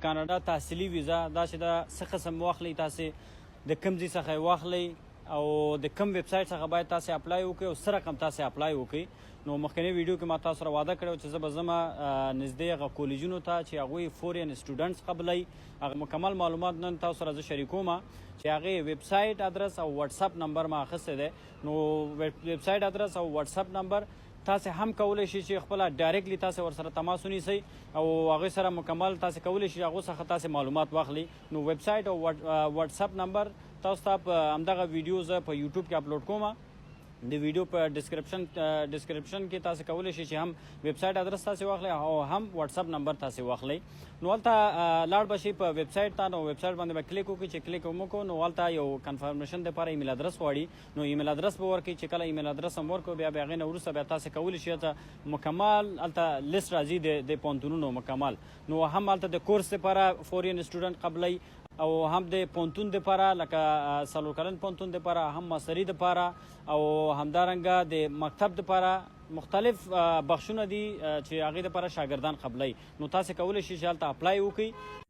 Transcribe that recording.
کاناډا تحصیلي ویزا دا چې دا څه قسم واخلئ تاسې د کوم ځای څخه واخلئ او د کوم ویب سایټ څخه باید تاسې اپلای وکړئ او څه رقم تاسې اپلای وکړئ. نو مخکنی ویډیو کې ما تاسو سره واده کړی چې زه به ځمه نږدې هغه کالجونو ته چې هغوی فورین سټوډنټس قبلوي. هغه مکمل معلومات نن تاسو سره زه شریکوم چې هغې ویب سایټ ادرس او واتساپ نمبر ما اخیستی دی. نو ویب سایټ ادرس او واتساپ نمبر تاسې هم کولی شئ چې خپله ډایرکټلی تاسې ورسره تماس ونیسئ او هغوی سره مکمل تاسې کولی شئ هغو څخه تاسې معلومات واخلئ. نو ویب سایټ او واتساپ نمبر تاسو ته په همدغه ویډیو زه په یوټیوب کې اپلوډ کوم. د ویډیو په ډسکرپشن کې تاسې کولی شئ چې هم ویب سایټ ادرس تاسې واخلئ او هم واتساپ نمبر تاسې واخلئ. نو هلته لاړ به شئ په ویب سایټ ته. نو ویب سایټ باندې به کلیک وکړئ. چې کلیک هم وکړو نو هلته یو کنفرمیشن دپاره ایمیل ادرس غواړي. نو ایمیل ادرس به ورکړئ. چې کله ایمیل ادرس هم ورکړو بیا هغې نه وروسته بیا تاسې کولی شئ هلته مکمل هلته لیست راځي د پوهنتونونو مکمل. نو هم هلته د کورس دپاره فورین سټوډنټ قبلوي او هم د پوهنتون دپاره لکه څلور کلن پوهنتون دپاره هم ماستري دپاره او همدارنګه د مکتب دپاره مختلف بخشونه دي چې هغې دپاره شاګردان قبلوي. نو تاسې کولی شئ چې هلته اپلای وکړئ.